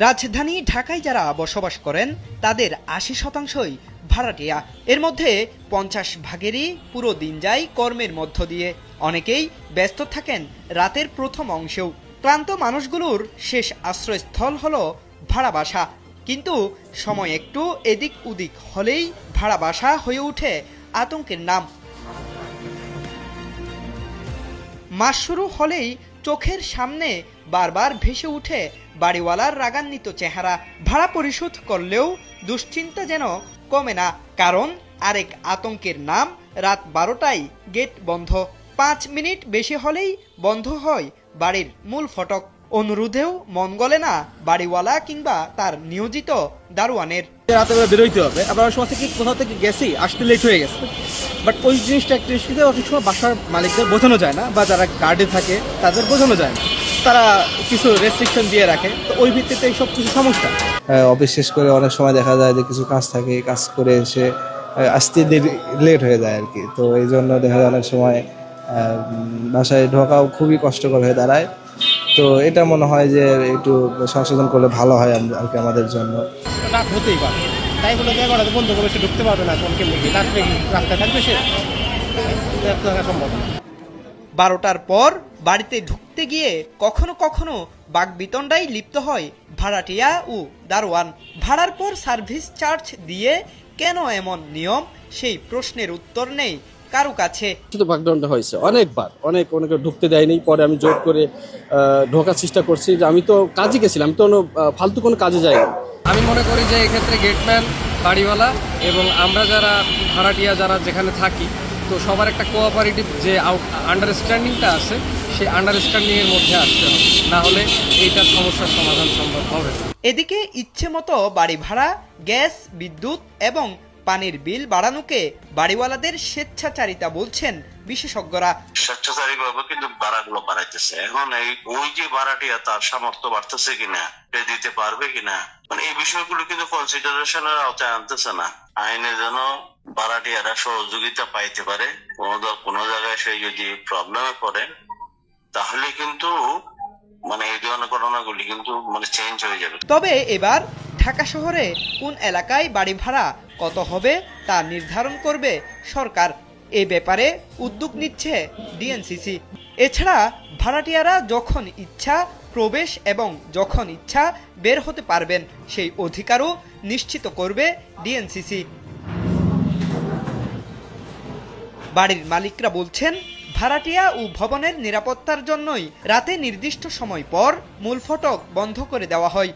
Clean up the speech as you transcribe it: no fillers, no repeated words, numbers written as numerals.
রাজধানী ঢাকায় যারা বসবাস করেন তাদের ৮০%ই ভাড়াটিয়া। এর মধ্যে ৫০ ভাগেরই পুরো দিন যায় কর্মের মধ্য দিয়ে। অনেকেই ব্যস্ত থাকেন রাতের প্রথম অংশেও। ক্লান্ত মানুষগুলোর শেষ আশ্রয়স্থল হলো ভাড়া বাসা। কিন্তু সময় একটু এদিক ওদিক হলেই ভাড়া বাসা হয়ে ওঠে আতঙ্কের নাম। মাস শুরু হলেই চোখের সামনে বারবার ভেসে উঠে বাড়িওয়ালার রাগান্বিত চেহারা। ভাড়া পরিশোধ করলেও দুশ্চিন্তা যেন কমে না, কারণ আরেক আতঙ্কের নাম রাত ১২টায় গেট বন্ধ। ৫ মিনিট বেশি হলেই বন্ধ হয় বাড়ির মূল ফটক। অনুরোধেও মন গলে না বাড়িওয়ালা কিংবা তার নিয়োজিত দারোয়ানের। রাতে বেরোইতে হবে, আবার অনেক সময় থেকে কোথাও থেকে গেছি, আসতে লেট হয়ে গেছে। বাট ওই জিনিসটা একটা অনেক সময় বাসার মালিকদের বোঝানো যায় না, বা যারা গার্ডে থাকে তাদের বোঝানো যায় না। তারা কিছু রেস্ট্রিকশন দিয়ে রাখে, তো ওই ভিত্তিতে সব কিছু সমস্যা। অফিস শেষ করে অনেক সময় দেখা যায় যে কিছু কাজ থাকে, কাজ করে এসে আসতে লেট হয়ে যায় আর কি। তো এই জন্য দেখা যায় অনেক সময় বাসায় ঢোকাও খুবই কষ্টকর হয়ে দাঁড়ায়। তো এটা মনে হয় যে একটু সংশোধন করলে ভালো হয় আর কি আমাদের জন্য। রাত হতেই পারে, তাই বলে জায়গাটা বন্ধ করে সে ঢুকতে পারবে না, কোন কেমনি রাত্রে রাস্তায় থাকবে সে সম্ভব না। ১২টার পর বাড়িতে ঢুকতে গিয়ে কখনো কখনো বাকবিতণ্ডায় লিপ্ত হয় ভাড়াটিয়া ও দারোয়ান। ভাড়ার পর সার্ভিস চার্জ দিয়ে কেন এমন নিয়ম, সেই প্রশ্নের উত্তর নেই কারো কাছে। শুধু বাকডাউনটা হয়েছে অনেকে ঢুকতে দেয়নি। পরে আমি জোর করে ঢোকার চেষ্টা করছি, যে আমি তো কাজে গেছিলাম, আমি তো ফালতু কোনো কাজে যাইনি। আমি মনে করি যে এক্ষেত্রে গেটম্যান, বাড়িওয়ালা এবং আমরা যারা ভাড়াটিয়া যারা যেখানে থাকি, তো সবার একটা কোঅপারেটিভ যে আন্ডারস্ট্যান্ডিংটা আছে, সেই আন্ডারস্ট্যান্ডিংয়ের মধ্যে আসতে হবে, না হলে এইটার সমস্যার সমাধান সম্ভব হবে না। এদিকে ইচ্ছে মতো বাড়ি ভাড়া, গ্যাস, বিদ্যুৎ এবং পানির বিল বাড়ানোকে বাড়িওয়ালাদের স্বেচ্ছাচারিতা বলছেন বিশেষজ্ঞরা। স্বেচ্ছাচারী ভাবে কিন্তু ভাড়াগুলো বাড়াইতেছে। এখন ওই যে ভাড়াটিয়া তার সামর্থ্য বাড়তেছে কিনা, দিতে পারবে কিনা, মানে এই বিষয়গুলো কিন্তু কনসিডারেশনের আওতায় আনতেছে না। আইনে যেন ভাড়াটিয়ারা সহযোগিতা পাইতে পারে। কোনো জায়গায় সে যদি প্রবলেমে পড়ে, তাহলে কিন্তু মানে এই ধরনের ঘটনাগুলি কিন্তু মানে চেঞ্জ হয়ে যাবে। তবে এবার ঢাকা শহরে কোন এলাকায় বাড়ি ভাড়া কত হবে তা নির্ধারণ করবে সরকার। এ ব্যাপারে উদ্যোগ নিচ্ছে ডিএনসিসি। এছাড়া ভাড়াটিয়ারা যখন ইচ্ছা প্রবেশ এবং যখন ইচ্ছা বের হতে পারবেন, সেই অধিকারও নিশ্চিত করবে ডিএনসিসি। বাড়ির মালিকরা বলছেন, ভাড়াটিয়া ও ভবনের নিরাপত্তার জন্যই রাতে নির্দিষ্ট সময় পর মূল ফটক বন্ধ করে দেওয়া হয়।